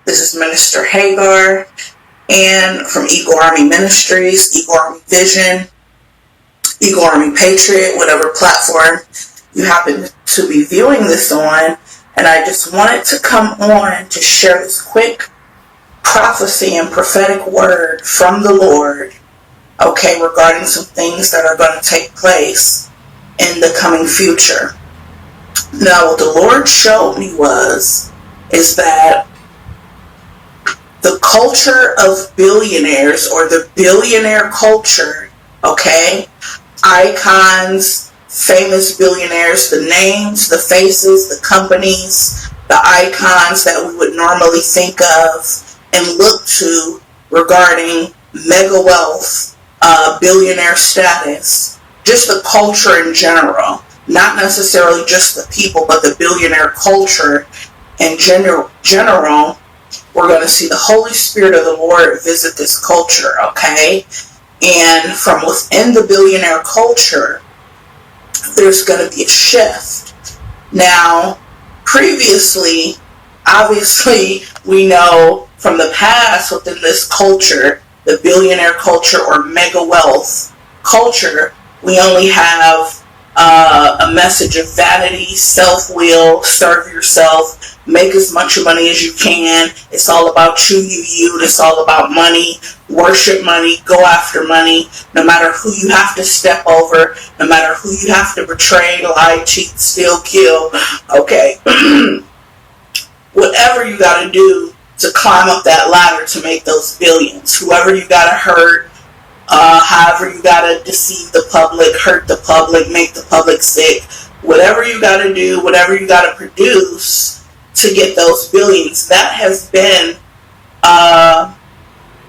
This is Minister Hagar, and from Eagle Army Ministries, Eagle Army Vision, Eagle Army Patriot, whatever platform you happen to be viewing this on. And I just wanted to come on to share this quick prophecy and prophetic word from the Lord, okay, regarding some things that are going to take place in the coming future. Now, what the Lord showed me is that the culture of billionaires, or the billionaire culture, okay, icons, famous billionaires, the names, the faces, the companies, the icons that we would normally think of and look to regarding mega wealth, billionaire status, just the culture in general, not necessarily just the people, but the billionaire culture in general, we're going to see the Holy Spirit of the Lord visit this culture, okay? And from within the billionaire culture, there's going to be a shift. Now, previously, obviously, we know from the past within this culture, the billionaire culture or mega wealth culture, we only have a message of vanity, self-will, serve yourself, make as much money as you can. It's all about you. It's all about money, worship money, go after money, no matter who you have to step over, no matter who you have to betray, lie, cheat, steal, kill, okay? Whatever you got to do to climb up that ladder to make those billions, whoever you got to hurt, however you gotta deceive the public, hurt the public, make the public sick, whatever you gotta do, whatever you gotta produce to get those billions. That has been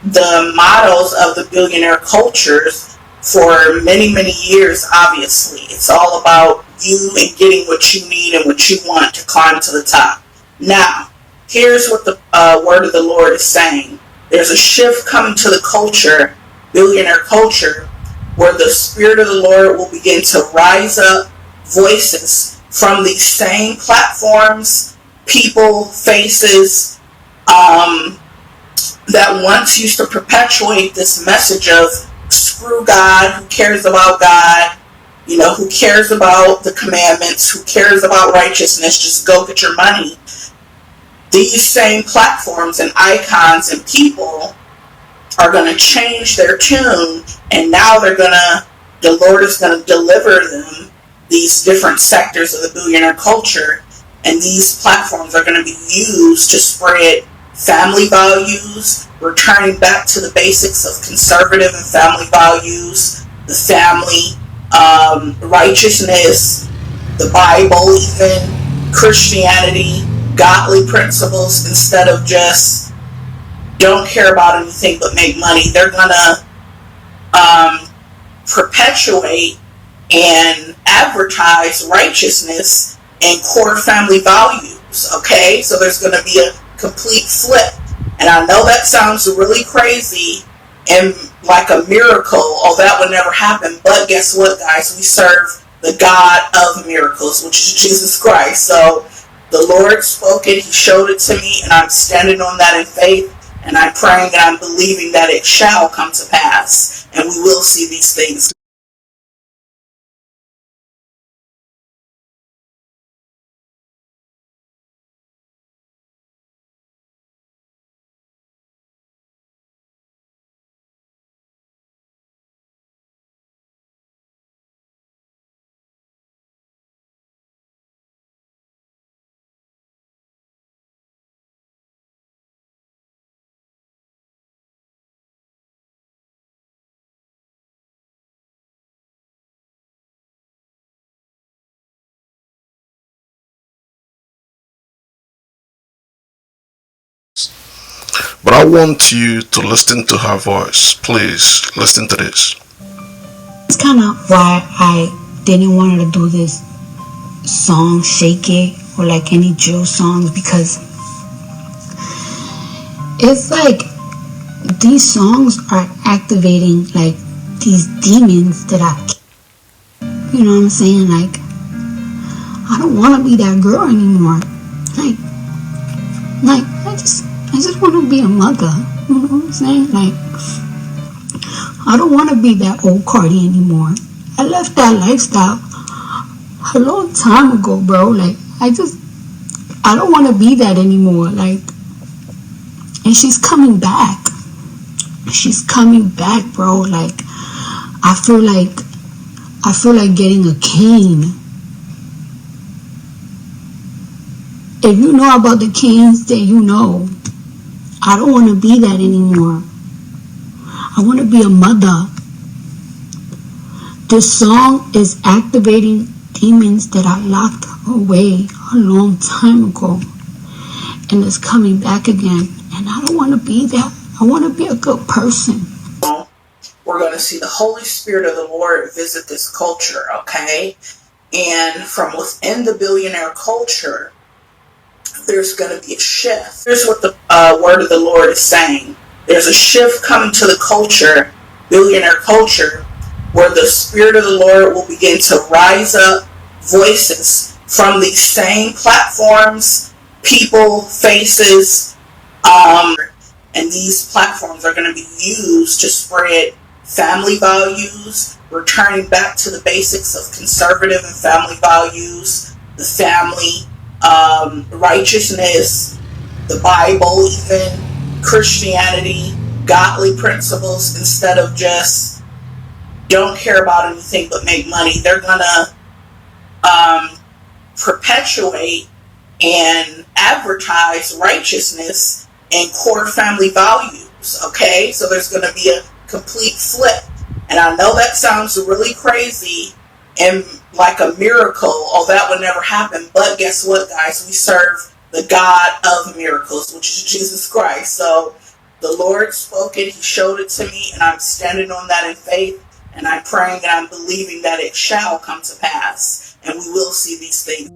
the models of the billionaire cultures for many, many years, obviously. It's all about you and getting what you need and what you want to climb to the top. Now, here's what the word of the Lord is saying. There's a shift coming to the culture, billionaire culture, where the Spirit of the Lord will begin to rise up voices from these same platforms, people, faces, that once used to perpetuate this message of screw God, who cares about God, who cares about the commandments, who cares about righteousness, just go get your money. These same platforms and icons and people are going to change their tune, and now the Lord is going to deliver them these different sectors of the billionaire culture, and these platforms are going to be used to spread family values, returning back to the basics of conservative and family values, the family, righteousness, the Bible, even Christianity, godly principles, instead of just don't care about anything but make money. They're gonna perpetuate and advertise righteousness and core family values, okay? So there's gonna be a complete flip. And I know that sounds really crazy and like a miracle. Oh, that would never happen. But guess what, guys? We serve the God of miracles, which is Jesus Christ. So the Lord spoke it, He showed it to me, and I'm standing on that in faith. And I'm praying and I'm believing that it shall come to pass. And we will see these things. But I want you to listen to her voice. Please listen to this. It's kind of why I didn't want to do this song, Shake It, or like any drill songs, because it's like these songs are activating like these demons that you know what I'm saying? Like, I don't want to be that girl anymore. Like, I just want to be a mother. You know what I'm saying? Like, I don't want to be that old Cardi anymore. I left that lifestyle a long time ago, bro. Like, I don't want to be that anymore. Like, and she's coming back. She's coming back, bro. Like, I feel like getting a cane. If you know about the canes, then you know. I don't want to be that anymore. I want to be a mother. This song is activating demons that I locked away a long time ago. And it's coming back again. And I don't want to be that. I want to be a good person. We're going to see the Holy Spirit of the Lord visit this culture, okay? And from within the billionaire culture, there's going to be a shift. Here's what the word of the Lord is saying. There's a shift coming to the culture, billionaire culture, where the Spirit of the Lord will begin to rise up voices from these same platforms, people, faces, and these platforms are going to be used to spread family values, returning back to the basics of conservative and family values, the family, righteousness, the Bible, even Christianity, godly principles, instead of just don't care about anything but make money. They're going to perpetuate and advertise righteousness and core family values, okay? So there's going to be a complete flip. And I know that sounds really crazy and like a miracle. Oh, that would never happen. But guess what, guys? We serve the God of miracles, which is Jesus Christ. So the Lord spoke it. He showed it to me, and I'm standing on that in faith. And I'm praying and I'm believing that it shall come to pass. And we will see these things.